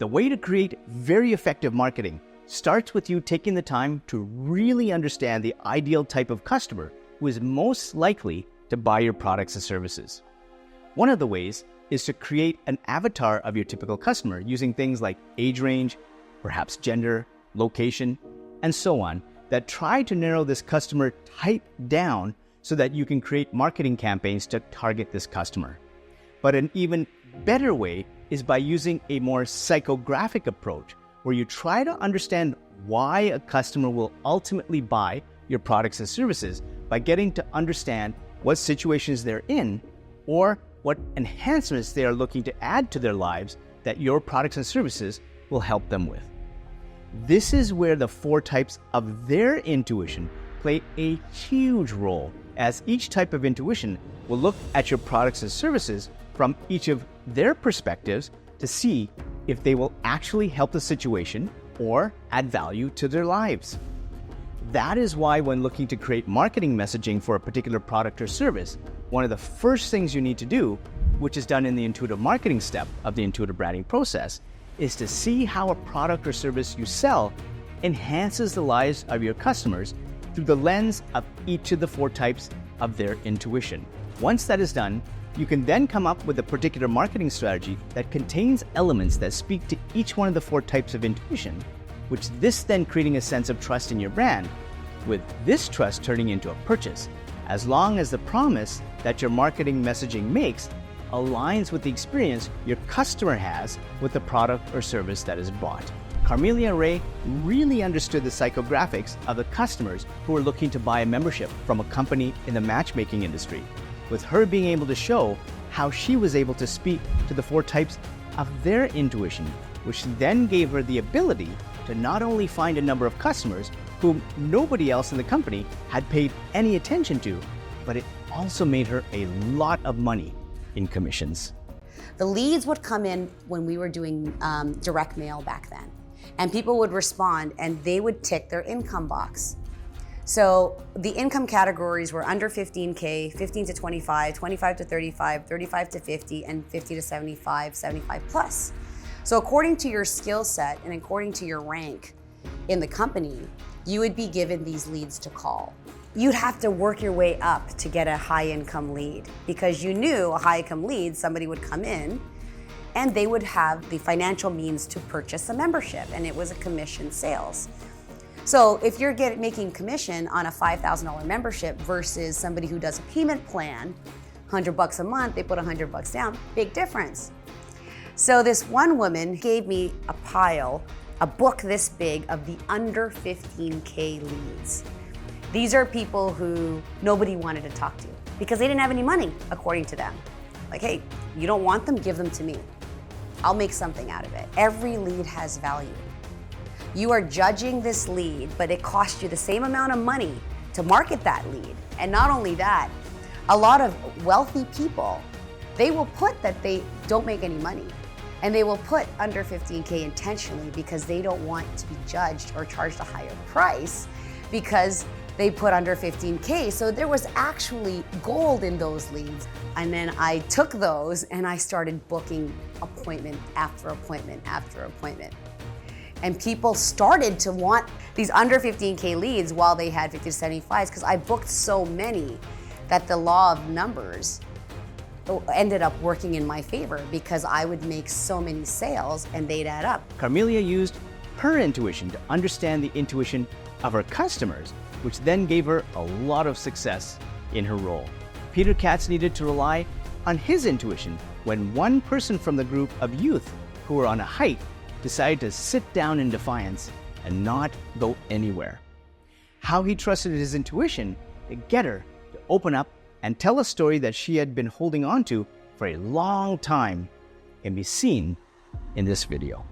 The way to create very effective marketing starts with you taking the time to really understand the ideal type of customer who is most likely to buy your products and services. One of the ways is to create an avatar of your typical customer using things like age range, perhaps gender, location, and so on, that try to narrow this customer type down so that you can create marketing campaigns to target this customer. But an even better way is by using a more psychographic approach, where you try to understand why a customer will ultimately buy your products and services by getting to understand what situations they're in or what enhancements they are looking to add to their lives that your products and services will help them with. This is where the 4 types of their intuition play a huge role, as each type of intuition will look at your products and services from each of their perspectives to see if they will actually help the situation or add value to their lives. That is why when looking to create marketing messaging for a particular product or service, one of the first things you need to do, which is done in the intuitive marketing step of the intuitive branding process, is to see how a product or service you sell enhances the lives of your customers through the lens of each of the 4 types of their intuition. Once that is done, you can then come up with a particular marketing strategy that contains elements that speak to each one of the 4 types of intuition, which this then creating a sense of trust in your brand, with this trust turning into a purchase, as long as the promise that your marketing messaging makes aligns with the experience your customer has with the product or service that is bought. Carmelia Ray really understood the psychographics of the customers who were looking to buy a membership from a company in the matchmaking industry, with her being able to show how she was able to speak to the 4 types of their intuition, which then gave her the ability to not only find a number of customers whom nobody else in the company had paid any attention to, but it also made her a lot of money in commissions. The leads would come in when we were doing direct mail back then, and people would respond and they would tick their income box. So the income categories were under 15K, 15 to 25, 25 to 35, 35 to 50, and 50 to 75, 75 plus. So according to your skill set and according to your rank in the company, you would be given these leads to call. You'd have to work your way up to get a high income lead, because you knew a high income lead, somebody would come in and they would have the financial means to purchase a membership, and it was a commission sales. So if you're making commission on a $5,000 membership versus somebody who does a payment plan, $100 a month, they put $100 down, big difference. So this one woman gave me a book this big of the under 15K leads. These are people who nobody wanted to talk to because they didn't have any money, according to them. Like, hey, you don't want them, give them to me. I'll make something out of it. Every lead has value. You are judging this lead, but it costs you the same amount of money to market that lead. And not only that, a lot of wealthy people, they will put that they don't make any money. And they will put under 15K intentionally because they don't want to be judged or charged a higher price because they put under 15K. So there was actually gold in those leads. And then I took those and I started booking appointment after appointment after appointment. And people started to want these under 15K leads while they had 50 to 75s, because I booked so many that the law of numbers ended up working in my favor, because I would make so many sales and they'd add up. Carmelia used her intuition to understand the intuition of her customers, which then gave her a lot of success in her role. Peter Katz needed to rely on his intuition when one person from the group of youth who were on a hike decided to sit down in defiance and not go anywhere. How he trusted his intuition to get her to open up and tell a story that she had been holding on to for a long time can be seen in this video.